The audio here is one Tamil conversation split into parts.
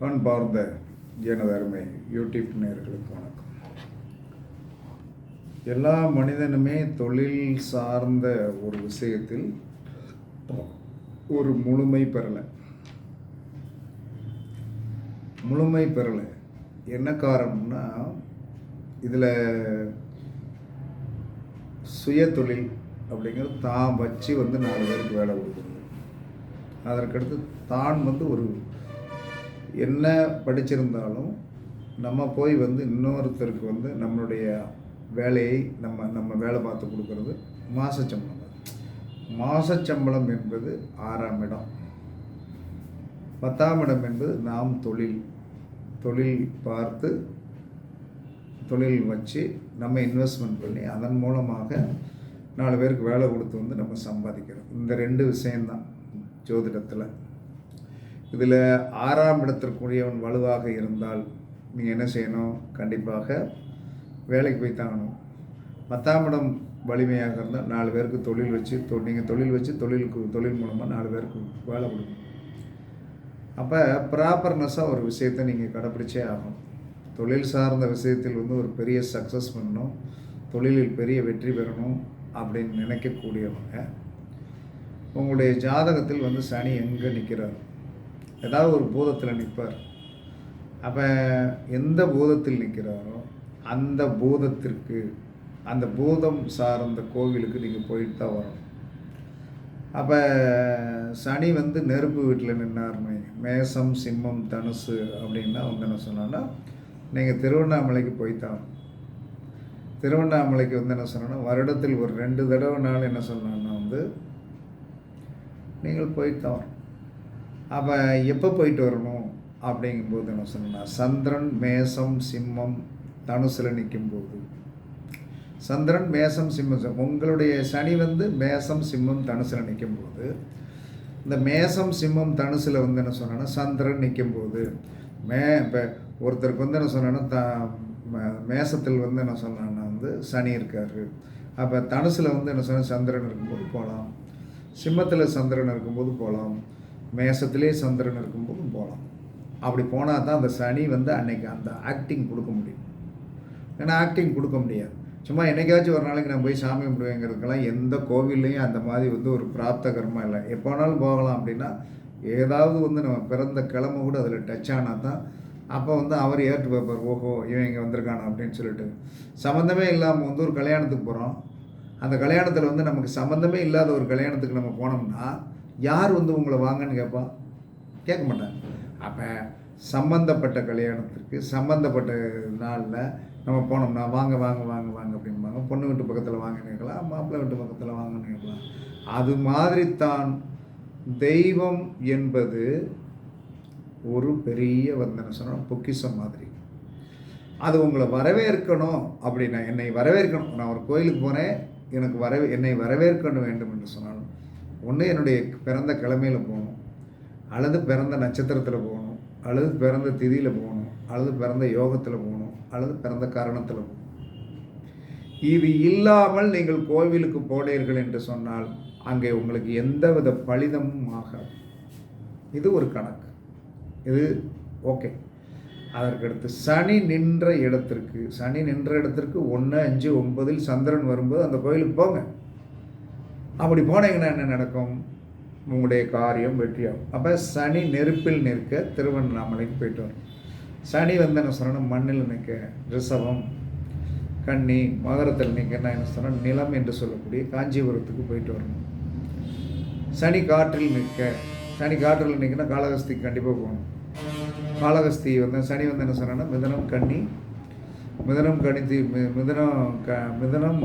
அன்பார்ந்த எனது அருமை யூடியூப் நேயர்களுக்கு வணக்கம். எல்லா மனிதனுமே தொழில் சார்ந்த ஒரு விஷயத்தில் ஒரு முழுமை பெறலை. என்ன காரணம்னா, இதில் சுய தொழில் அப்படிங்கிறது தான் வச்சு 4 பேருக்கு வேலை கொடுக்குறது. அதற்கடுத்து தான் ஒரு என்ன படிச்சிருந்தாலும் நம்ம போய் இன்னொருத்தருக்கு நம்மளுடைய வேலையை நம்ம வேலை பார்த்து கொடுக்கறது மாசச்சம்பளம். மாசச்சம்பளம் என்பது 6ஆம் இடம். 10ஆம் இடம் என்பது நாம் தொழில் பார்த்து தொழில் வச்சு நம்ம இன்வெஸ்ட்மெண்ட் பண்ணி அதன் மூலமாக 4 பேருக்கு வேலை கொடுத்து நம்ம சம்பாதிக்கிறோம். இந்த 2 விஷயம்தான் ஜோதிடத்தில். இதில் 6ஆம் இடத்திற்குரியவன் வலுவாக இருந்தால் நீங்கள் என்ன செய்யணும்? கண்டிப்பாக வேலைக்கு போய் தாங்கணும். 10ஆம் இடம் வலிமையாக இருந்தால் 4 பேருக்கு தொழில் வச்சு நீங்கள் தொழில் வச்சு தொழில் மூலமாக 4 பேருக்கு வேலை கொடுக்கணும். அப்போ ப்ராப்பர்னஸாக ஒரு விஷயத்தை நீங்கள் கடைப்பிடிச்சே ஆகணும். தொழில் சார்ந்த விஷயத்தில் ஒரு பெரிய சக்ஸஸ் பண்ணணும், தொழிலில் பெரிய வெற்றி பெறணும் அப்படின்னு நினைக்கக்கூடியவங்க உங்களுடைய ஜாதகத்தில் சனி எங்கே நிற்கிறார்? ஏதாவது ஒரு பூதத்தில் நிற்பார். அப்போ எந்த பூதத்தில் நிற்கிறாரோ அந்த பூதத்திற்கு, அந்த பூதம் சார்ந்த கோவிலுக்கு நீங்கள் போயிட்டு தான் வரணும். அப்போ சனி நெருப்பு வீட்டில் நின்னார்னு, மேசம் சிம்மம் தனுசு அப்படின்னா என்ன சொன்னோன்னா, நீங்கள் திருவண்ணாமலைக்கு போய்த்தான். திருவண்ணாமலைக்கு என்ன சொன்னோன்னா, வருடத்தில் ஒரு 2 தடவை நாள் என்ன சொன்னோன்னா நீங்கள் போய்த்தான். அப்போ எப்போ போயிட்டு வரணும் அப்படிங்கும்போது என்ன சொன்னா, சந்திரன் மேசம் சிம்மம் தனுசில் நிற்கும்போது. சந்திரன் மேசம் சிம்மம், உங்களுடைய சனி மேசம் சிம்மம் தனுசில் நிற்கும்போது, இந்த மேசம் சிம்மம் தனுசில் என்ன சொன்னா, சந்திரன் நிற்கும்போது இப்போ ஒருத்தருக்கு என்ன சொன்னா, மேசத்தில் என்ன சொன்னா சனி இருக்கார். அப்போ தனுசில் என்ன சொன்னால் சந்திரன் இருக்கும்போது போகலாம், சிம்மத்தில் சந்திரன் இருக்கும்போது போகலாம், மேசத்திலே சந்திரன் இருக்கும்போது போகலாம். அப்படி போனால் தான் அந்த சனி அன்னைக்கு அந்த ஆக்டிங் கொடுக்க முடியும். ஏன்னா ஆக்டிங் கொடுக்க முடியாது. சும்மா என்னைக்காச்சும் ஒரு நாளைக்கு நான் போய் சாமி கும்பிடுவேங்கிறதுக்கெல்லாம் எந்த கோவில்லையும் அந்த மாதிரி ஒரு பிராப்த கர்மா இல்லை. எப்போ வேணாலும் போகலாம். அப்படின்னா ஏதாவது நம்ம பிறந்த கிழமை கூட அதில் டச் ஆனால் தான் அப்போ அவர் ஏற்று பார்ப்பார். ஓஹோ, இவன் இங்கே வந்திருக்கானா அப்படின்னு சொல்லிட்டு. சம்மந்தமே இல்லாமல் ஒரு கல்யாணத்துக்கு போகிறோம். அந்த கல்யாணத்தில் நமக்கு சம்மந்தமே இல்லாத ஒரு கல்யாணத்துக்கு நம்ம போனோம்னா யார் உங்களை வாங்கன்னு கேட்பான்? கேட்க மாட்டாங்க. அப்போ சம்மந்தப்பட்ட கல்யாணத்திற்கு சம்மந்தப்பட்ட நாளில் நம்ம போனோம்னா வாங்க வாங்க வாங்க வாங்க அப்படின்பாங்க. பொண்ணு வீட்டு பக்கத்தில் வாங்கன்னு கேட்கலாம், மாப்பிள்ளை வீட்டு பக்கத்தில் வாங்கன்னு கேட்கலாம். அது மாதிரி தான் தெய்வம் என்பது ஒரு பெரிய சொன்னால் பொக்கிஷம் மாதிரி. அது உங்களை வரவேற்கணும். அப்படின்னா என்னை வரவேற்கணும். நான் ஒரு கோயிலுக்கு போகிறேன், எனக்கு என்னை வரவேற்க வேண்டும் என்று சொன்னாலும் ஒன்று என்னுடைய பிறந்த கிழமையில் போகணும், அல்லது பிறந்த நட்சத்திரத்தில் போகணும், அல்லது பிறந்த திதியில் போகணும், அல்லது பிறந்த யோகத்தில் போகணும், அல்லது பிறந்த காரணத்தில் போகணும். இது இல்லாமல் நீங்கள் கோவிலுக்கு போனீர்கள் என்று சொன்னால் அங்கே உங்களுக்கு எந்தவித பலிதமும் ஆகாது. இது ஒரு கணக்கு. இது ஓகே. அதற்கடுத்து சனி நின்ற இடத்திற்கு 1, 5, 9 சந்திரன் வரும்போது அந்த கோயிலுக்கு போங்க. அப்படி போனீங்கன்னா என்ன நடக்கும்? உங்களுடைய காரியம் வெற்றியாகும். அப்போ சனி நெருப்பில் நிற்க திருவண்ணாமலைக்கு போயிட்டு வரும். சனி என்ன சொன்னால் மண்ணில் நிற்க ரிஷபம், கன்னி, மகரத்தில் நிற்கன்னா என்ன சொன்னால் நிலம் என்று சொல்லக்கூடிய காஞ்சிபுரத்துக்கு போயிட்டு வரணும். சனி காற்றில் நிற்கனா காளகஸ்திக்கு கண்டிப்பாக போகணும். காளகஸ்தி சனி என்ன சொன்னா மிதனம் கன்னி, மிதனம்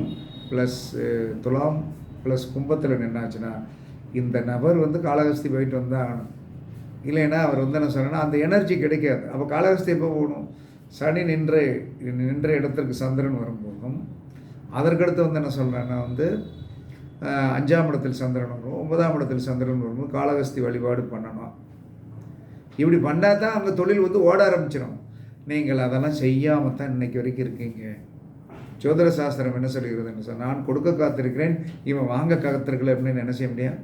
ப்ளஸ் துலாம் ப்ளஸ் கும்பத்தில் நின்னாச்சுன்னா இந்த நபர் காளகஸ்தி போயிட்டு வந்தால் ஆகணும். இல்லைன்னா அவர் என்ன சொன்னா அந்த எனர்ஜி கிடைக்காது. அப்போ காளகஸ்தி எப்போ போகணும்? சனி நின்ற இடத்திற்கு சந்திரன் வரும்போதும், அதற்கடுத்து என்ன சொல்கிறேன்னா 5ஆம் இடத்தில் சந்திரன் வரும், 9ஆம் இடத்தில் சந்திரன் வரும்போது காளகஸ்தி வழிபாடு பண்ணணும். இப்படி பண்ணால் தான் அங்கே தொழில் ஓட ஆரம்பிச்சிடும். நீங்கள் அதெல்லாம் செய்யாமல் தான் இன்னைக்கு வரைக்கும் இருக்கீங்க. ஜோதிட சாஸ்திரம் என்ன சொல்லுகிறதுன்னு சொன்னால், நான் கொடுக்க காத்திருக்கிறேன், இவன் வாங்க காத்திருக்கல அப்படின்னு என்ன செய்ய முடியாது.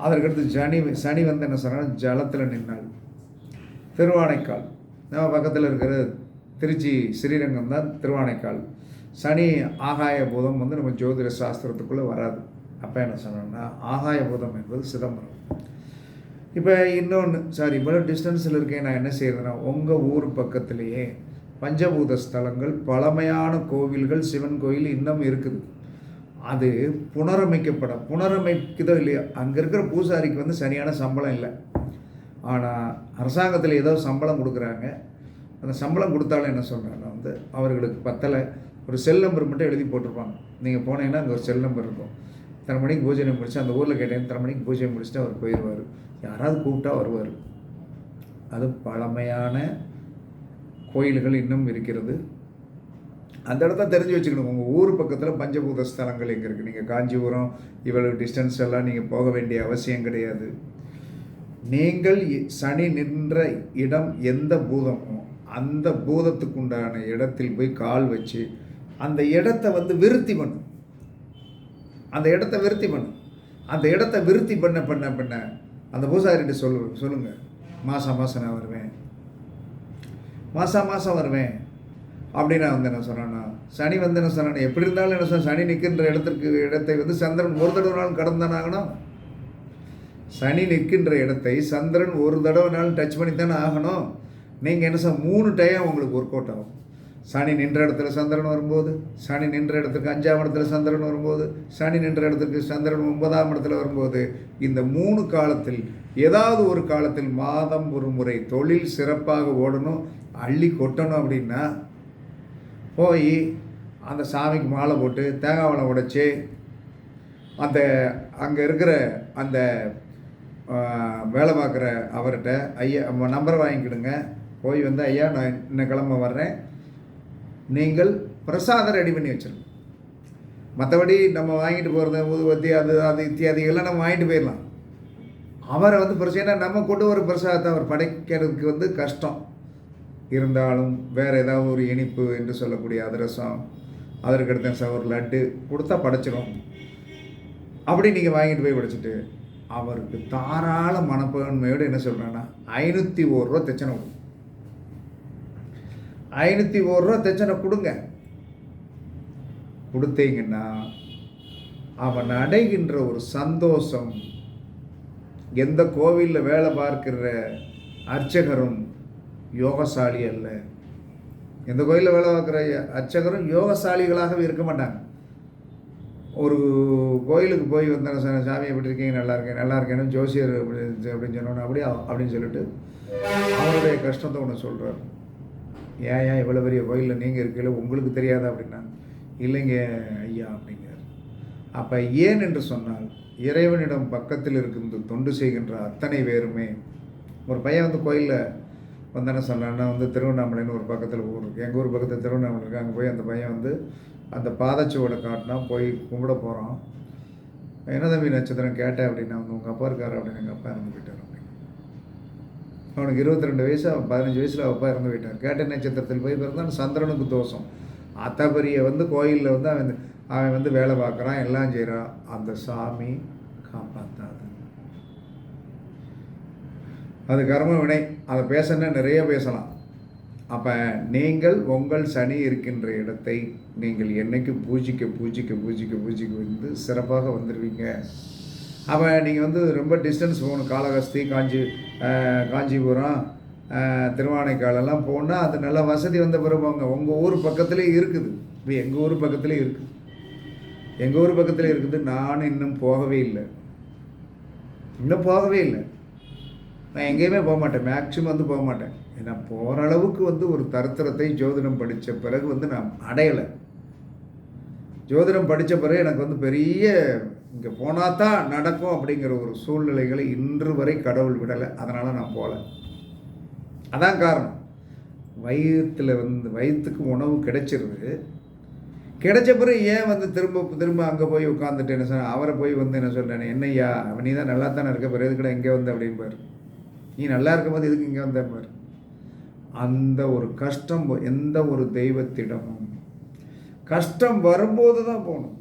அதற்கடுத்து சனி என்ன சொன்னால் ஜலத்தில் நின்னால் திருவானைக்கால் நம்ம பக்கத்தில் இருக்கிற திருச்சி ஸ்ரீரங்கம் தான் திருவானைக்கால். சனி ஆகாய பூதம் வந்து நம்ம ஜோதிட சாஸ்திரத்துக்குள்ளே வராது. அப்போ என்ன சொன்னோம்னா ஆகாய பூதம் என்பது சிதம்பரம். இப்போ இன்னொன்று, சாரி இவ்வளோ டிஸ்டன்ஸில் இருக்கேன், நான் என்ன செய்கிறதுனா உங்கள் ஊர் பக்கத்துலேயே பஞ்சபூத ஸ்தலங்கள், பழமையான கோவில்கள், சிவன் கோயில் இன்னும் இருக்குது. அது புனரமைக்குதோ இல்லையோ, அங்கே இருக்கிற பூசாரிக்கு வந்து சரியான சம்பளம் இல்லை. ஆனால் அரசாங்கத்தில் ஏதோ சம்பளம் கொடுக்குறாங்க. அந்த சம்பளம் கொடுத்தாலும் என்ன சொல்கிறாங்கன்னா வந்து அவர்களுக்கு பத்தலை, ஒரு செல் நம்பர் மட்டும் எழுதி போட்டிருப்பாங்க. நீங்கள் போனீங்கன்னா அங்கே ஒரு செல் நம்பர் இருக்கும். இத்தனை மணிக்கு பூஜை முடிச்சு அந்த ஊரில் கேட்டேன், இத்தனை மணிக்கு பூஜை முடிச்சுட்டு அவர் போயிடுவார். யாராவது கூப்பிட்டா வருவார். அது பழமையான கோயில்கள் இன்னும் இருக்கிறது. அந்த இடத்த தெரிஞ்சு வச்சுக்கணும். உங்கள் ஊர் பக்கத்தில் பஞ்சபூத ஸ்தலங்கள் எங்கே இருக்குது. நீங்கள் காஞ்சிபுரம் இவ்வளவு டிஸ்டன்ஸ் எல்லாம் நீங்கள் போக வேண்டிய அவசியம் கிடையாது. நீங்கள் சனி நின்ற இடம் எந்த பூதமோ அந்த பூதத்துக்கு உண்டான இடத்தில் போய் கால் வச்சு அந்த இடத்த வந்து விருத்தி பண்ணு. அந்த இடத்த விருத்தி பண்ணு. அந்த இடத்த விருத்தி பண்ண அந்த பூசாரிட்டு சொல்லுங்கள், மாதம் நான் வருவேன், மாதம் வருவேன் அப்படின்னு நான் வந்து என்ன சொன்னேன்னா, சனி வந்து என்ன சொன்னேன், எப்படி இருந்தாலும் என்ன சொன்ன, சனி நிற்கின்ற இடத்தை வந்து சந்திரன் ஒரு தடவை நாள் கடந்தானாகணும். சனி நிற்கின்ற இடத்தை சந்திரன் ஒரு தடவை நாள் டச் பண்ணி தானே ஆகணும். நீங்கள் என்ன சார் 3 டைம் உங்களுக்கு ஒர்க் அவுட் ஆகும். சனி நின்ற இடத்துல சந்திரன் வரும்போது, சனி நின்ற இடத்துக்கு 5ஆம் இடத்துல சந்திரன் வரும்போது, சனி நின்ற இடத்துக்கு சந்திரன் 9ஆம் இடத்துல வரும்போது, இந்த 3 காலத்தில் ஏதாவது ஒரு காலத்தில் மாதம் ஒரு முறை தொழில் சிறப்பாக ஓடணும், அள்ளி கொட்டணும். அப்படின்னா போய் அந்த சாமிக்கு மாலை போட்டு தேங்காய் வளம் உடைச்சி அந்த அங்கே இருக்கிற அந்த வேலை பார்க்குற அவர்கிட்ட, ஐயா நம்பரை வாங்கிக்கிடுங்க, போய் வந்து ஐயா நான் இன்னும் கிளம்ப வர்றேன், நீங்கள் பிரசாதம் ரெடி பண்ணி வச்சிருங்க. மற்றபடி நம்ம வாங்கிட்டு போகிறது ஊதுவத்தி அது இத்தியாதிகள்லாம் நம்ம வாங்கிட்டு போயிடலாம். அவரை வந்து பிரச்சனை நம்ம கொண்டு வர பிரசாதத்தை அவர் படைக்கிறதுக்கு வந்து கஷ்டம். இருந்தாலும் வேறு ஏதாவது ஒரு இனிப்பு என்று சொல்லக்கூடிய அதிரசம், அதற்கடுத்த ஒரு லட்டு கொடுத்தா படைச்சிடும். அப்படி நீங்கள் வாங்கிட்டு போய் படைச்சிட்டு அவருக்கு தாராள மனப்பான்மையோடு என்ன சொல்கிறேன்னா 501 ரூபா தட்சணை கொடுங்க. 501 ரூபா தட்சணை கொடுங்க. கொடுத்தீங்கன்னா அவன் அடைகின்ற ஒரு சந்தோஷம் எந்த கோவிலில் வேலை பார்க்கிற அர்ச்சகரும் யோகசாலி அல்ல. எந்த கோயிலில் வேலை பார்க்குற அர்ச்சகரும் யோகசாலிகளாகவே இருக்க மாட்டாங்க. ஒரு கோயிலுக்கு போய் வந்தேன், சாமி எப்படி இருக்கீங்க, நல்லா இருக்கேன்னு ஜோசியர் அப்படின்னு சொன்னோன்னா அப்படின்னு சொல்லிட்டு அவருடைய கஷ்டத்தை ஒன்று சொல்கிறார். ஏன் இவ்வளோ பெரிய கோயிலில் நீங்கள் இருக்கீங்கள, உங்களுக்கு தெரியாதா அப்படின்னா, இல்லைங்க ஐயா அப்படிங்கிறார். அப்போ ஏன் என்று சொன்னால் இறைவனிடம் பக்கத்தில் இருந்து தொண்டு செய்கின்ற அத்தனை பேருமே, ஒரு பையன் வந்து கோயிலில் வந்தானே சொன்னான்னா வந்து திருவண்ணாமலைன்னு ஒரு பக்கத்தில் ஊர் இருக்குது, எங்கள் ஊர் பக்கத்தில் திருவண்ணாமலை இருக்குது. அங்கே போய் அந்த பையன் வந்து அந்த பாதச்சுவடை காட்டினா போய் கும்பிட போகிறோம். என்ன தம்பி நட்சத்திரம் கேட்டேன் அப்படின்னா, வந்து உங்கள் அப்பா இருக்காரு அப்படின்னு. எங்கள் அப்பா இறந்து போயிட்டார் அப்படின்னு. அவனுக்கு 22 வயசு, 15 வயசில் அப்பா இறந்து போயிட்டார். கேட்ட நட்சத்திரத்தில் போய் பிறந்தான். சந்திரனுக்கு தோஷம். அத்தபரிய வந்து கோயிலில் வந்து அவன் வந்து வேலை பார்க்குறான், எல்லாம் செய்கிறான். அந்த சாமி காப்பாற்றாது. அது கர்ம வினை. அதை பேசணுன்னா நிறைய பேசலாம். அப்போ நீங்கள் உங்கள் சனி இருக்கின்ற இடத்தை நீங்கள் என்னைக்கு பூஜிக்க வந்து சிறப்பாக வந்துடுவீங்க. அப்போ நீங்கள் வந்து ரொம்ப டிஸ்டன்ஸ் போகணும். காளஹஸ்தி, காஞ்சிபுரம், திருவானைக்காலெல்லாம் போனால் அது நல்ல வசதி வந்த பிறகு உங்கள் ஊர் பக்கத்துலேயே இருக்குது. இப்போ எங்கள் ஊர் பக்கத்துலேயே இருக்குது. நான் இன்னும் போகவே இல்லை. நான் எங்கேயுமே போக மாட்டேன். மேக்ஸிமம் வந்து போக மாட்டேன். ஏன்னா போகிற அளவுக்கு வந்து ஒரு தரித்திரத்தை ஜோதிடம் படித்த பிறகு வந்து நான் அடையலை. ஜோதிடம் படித்த பிறகு எனக்கு வந்து பெரிய இங்கே போனால் தான் நடக்கும் அப்படிங்கிற ஒரு சூழ்நிலைகளை இன்று வரை கடவுள் விடலை. அதனால் நான் போகலை. அதான் காரணம். வயிற்றுக்கு உணவு கிடைச்சிருது. கிடைச்ச பிறகு ஏன் வந்து திரும்ப அங்கே போய் உட்காந்துட்டு என்ன சொன்ன, அவரை போய் வந்து என்ன சொல்கிறேன், என்னையா அவன் நீ தான் நல்லா தானே இருக்க, பிறகு எதுக்கட இங்கே வந்து அப்படின்பார். நீ நல்லா இருக்கும்போது எதுக்கு இங்கே வந்தேன்பார். அந்த ஒரு கஷ்டம் எந்த ஒரு தெய்வத்திடமும் கஷ்டம் வரும்போது தான் போகணும்.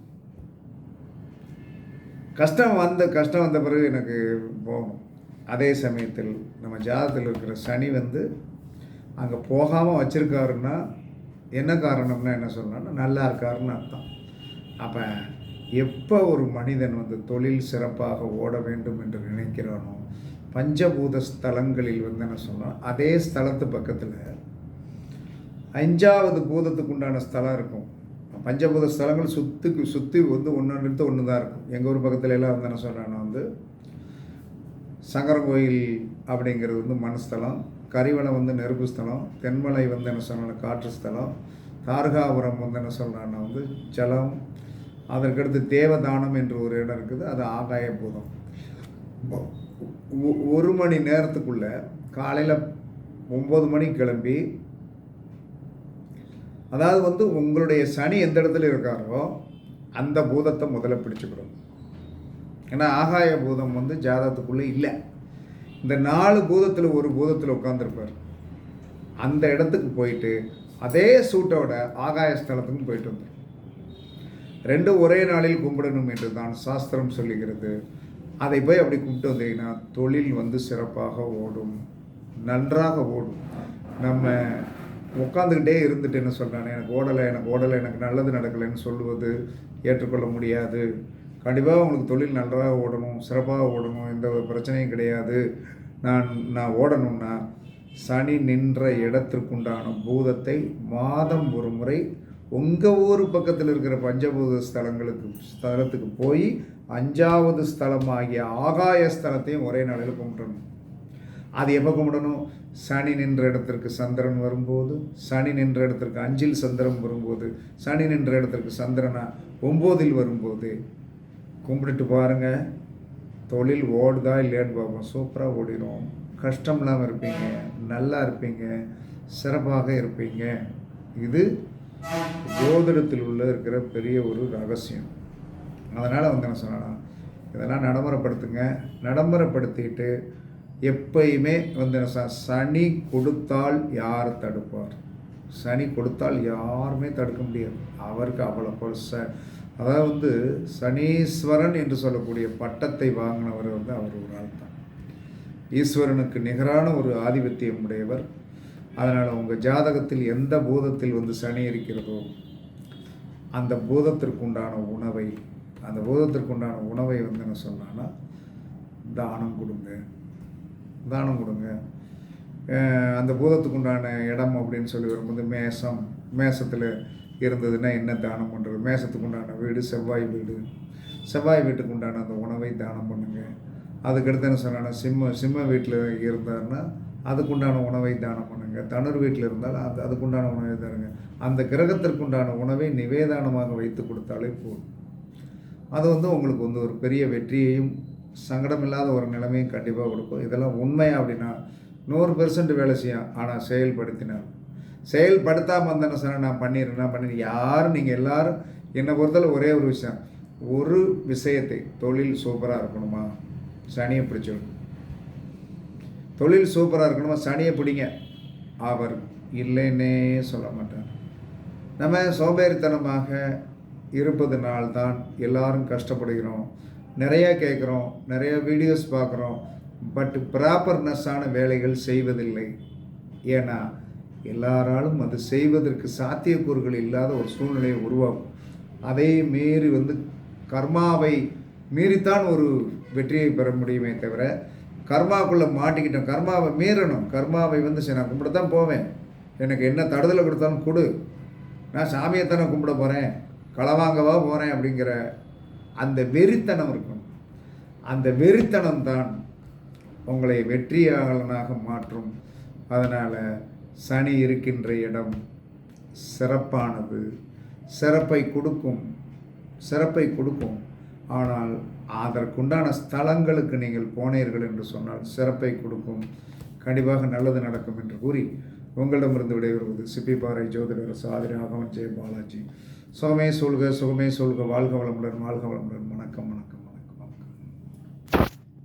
கஷ்டம் வந்த பிறகு எனக்கு போகணும். அதே சமயத்தில் நம்ம ஜாதகத்தில் இருக்கிற சனி வந்து அங்கே போகாமல் வச்சுருக்காருன்னா என்ன காரணம்னா என்ன சொல்லணும்னா நல்லா இருக்காருன்னு அர்த்தம். அப்போ எப்போ ஒரு மனிதன் வந்து தொழில் சிறப்பாக ஓட வேண்டும் என்று நினைக்கிறானோ பஞ்சபூத ஸ்தலங்களில் வந்து என்ன சொன்னால் அதே ஸ்தலத்து பக்கத்தில் 5வது பூதத்துக்கு உண்டான ஸ்தலம் இருக்கும். பஞ்சபூத ஸ்தலங்கள் சுற்றி வந்து ஒன்று ஒன்று தான் இருக்கும். எங்கள் ஊர் பக்கத்துல எல்லாம் வந்து என்ன சொல்கிறாங்கன்னா வந்து சங்கரங்கோயில் அப்படிங்கிறது வந்து மண் ஸ்தலம், கரிவளம் வந்து நெருப்பு ஸ்தலம், தென்மலை வந்து என்ன சொன்னாங்கன்னா காற்று ஸ்தலம், தார்காபுரம் வந்து என்ன சொல்கிறாங்கன்னா வந்து ஜலம், அதற்கடுத்து தேவதானம் என்று ஒரு இடம் இருக்குது, அது ஆகாய பூதம். 1 மணி நேரத்துக்குள்ளே காலையில் 9 மணிக்கு கிளம்பி, அதாவது வந்து உங்களுடைய சனி எந்த இடத்துல இருக்காரோ அந்த பூதத்தை முதல்ல பிடிச்சிக்கிடும். ஏன்னா ஆகாய பூதம் வந்து ஜாதகத்துக்குள்ளே இல்லை. இந்த 4 பூதத்தில் ஒரு பூதத்தில் உட்காந்துருப்பார். அந்த இடத்துக்கு போயிட்டு அதே சூட்டோட ஆகாய ஸ்தலத்துக்கும் போயிட்டு வந்துடும். 2 ஒரே நாளில் கும்பிடணும் என்று தான் சாஸ்திரம் சொல்லுகிறது. அதை போய் அப்படி கும்பிட்டு வந்தீங்கன்னா தொழில் வந்து சிறப்பாக ஓடும், நன்றாக ஓடும். நம்ம உட்காந்துக்கிட்டே இருந்துட்டு என்ன சொல்கிறானே எனக்கு ஓடலை எனக்கு நல்லது நடக்கலைன்னு சொல்லுவது ஏற்றுக்கொள்ள முடியாது. கண்டிப்பாக உங்களுக்கு தொழில் நன்றாக ஓடணும், சிறப்பாக ஓடணும், எந்த ஒரு பிரச்சனையும் கிடையாது. நான் ஓடணும்னா சனி நின்ற இடத்திற்குண்டான பூதத்தை மாதம் ஒரு முறை உங்கள் ஊர் பக்கத்தில் இருக்கிற பஞ்சபூத ஸ்தலத்துக்கு போய் 5வது ஸ்தலமாகிய ஆகாய ஸ்தலத்தையும் ஒரே நாளில் கும்பிடணும். அது எப்போ கும்பிடணும்? சனி நின்ற இடத்திற்கு சந்திரன் வரும்போது, சனி நின்ற இடத்திற்கு 5ல் சந்திரன் வரும்போது, சனி நின்ற இடத்திற்கு சந்திரனா 9ல் வரும்போது கும்பிட்டுட்டு பாருங்கள். தொழில் ஓடுதா இல்லையான்னு பார்ப்போம். சூப்பராக ஓடிடும். கஷ்டம் இல்லாமல் இருப்பீங்க, நல்லா இருப்பீங்க, சிறப்பாக இருப்பீங்க. இது ஜோதிடத்தில் உள்ள இருக்கிற பெரிய ஒரு ரகசியம். அதனால் வந்து என்ன சொன்னால் இதெல்லாம் நடைமுறைப்படுத்திட்டு எப்பயுமே வந்து சனி கொடுத்தால் யார் தடுப்பார்? சனி கொடுத்தால் யாருமே தடுக்க முடியாது. அவருக்கு அவ்வளோ அதாவது வந்து சனீஸ்வரன் என்று சொல்லக்கூடிய பட்டத்தை வாங்கினவர் வந்து அவர் ஒரு ஆள் தான். ஈஸ்வரனுக்கு நிகரான ஒரு ஆதிபத்தியம் உடையவர். அதனால் உங்கள் ஜாதகத்தில் எந்த பூதத்தில் வந்து சனி இருக்கிறதோ அந்த பூதத்திற்குண்டான உணவை வந்து என்ன சொன்னான்னா தானம் கொடுங்க. அந்த பூதத்துக்குண்டான இடம் அப்படின்னு சொல்லி வரும்போது மேசத்தில் இருந்ததுன்னா என்ன தானம் பண்ணுறது? மேசத்துக்குண்டான வீடு செவ்வாய் வீட்டுக்கு உண்டான அந்த உணவை தானம் பண்ணுங்க. அதுக்கடுத்து என்ன சொன்னால் சிம்ம வீட்டில் இருந்தாருன்னா அதுக்குண்டான உணவை தானம் பண்ணுங்க. தனுர் வீட்டில் இருந்தால் அதுக்குண்டான உணவை தருங்க. அந்த கிரகத்திற்குண்டான உணவை நிவேதானமாக வைத்து கொடுத்தாலே போதும். அது வந்து உங்களுக்கு வந்து ஒரு பெரிய வெற்றியையும் சங்கடமில்லாத ஒரு நிலைமையும் கண்டிப்பாக கொடுக்கும். இதெல்லாம் உண்மையா அப்படின்னா 100% வேலை செய்யும். ஆனால் செயல்படுத்தாமல் வந்தேன்னு சொன்னால் நான் பண்ணிடுறேன் யாரும் நீங்கள் எல்லோரும் என்னை பொறுத்தவரை ஒரே ஒரு விஷயம், ஒரு விஷயத்தை தொழில் சூப்பராக இருக்கணுமா சனியை பிடிச்சிடும். தொழில் சூப்பராக இருக்கணுமா சனியை பிடிங்க, அவர் இல்லைன்னே சொல்ல மாட்டார். நம்ம சோம்பேறித்தனமாக இருப்பதுனால்தான் எல்லாரும் கஷ்டப்படுகிறோம். நிறையா கேட்குறோம், நிறைய வீடியோஸ் பார்க்குறோம், பட் ப்ராப்பர்னஸ்ஸான வேலைகள் செய்வதில்லை. ஏன்னா எல்லாராலும் அது செய்வதற்கு சாத்தியக்கூறுகள் இல்லாத ஒரு சூழ்நிலையை உருவாகும். அதை மீறி வந்து கர்மாவை மீறித்தான் ஒரு வெற்றியை பெற முடியுமே தவிர கர்மாக்குள்ளே மாட்டிக்கிட்டோம். கர்மாவை மீறணும். கர்மாவை வந்து சரி நான் கும்பிட தான் போவேன், எனக்கு என்ன தடுதலை கொடுத்தாலும் கொடு, நான் சாமியைத்தானே கும்பிட போகிறேன், களவாங்கவா போகிறேன் அப்படிங்கிற அந்த வெறித்தனம் இருக்கணும். அந்த வெறித்தனம் தான் உங்களை வெற்றியாளனாக மாற்றும். அதனால் சனி இருக்கின்ற இடம் சிறப்பானது, சிறப்பை கொடுக்கும். ஆனால் அதற்குண்டான ஸ்தலங்களுக்கு நீங்கள் போனீர்கள் என்று சொன்னால் சிறப்பை கொடுக்கும், கண்டிப்பாக நல்லது நடக்கும் என்று கூறி உங்களிடமிருந்து விடைபெறுவது சிப்பிப்பாறை ஜோதிடர் சாதிரி ராகவன் ஜெய பாலாஜி. சுகமே சொல்க, வாழ்க வளமுடன். வணக்கம்.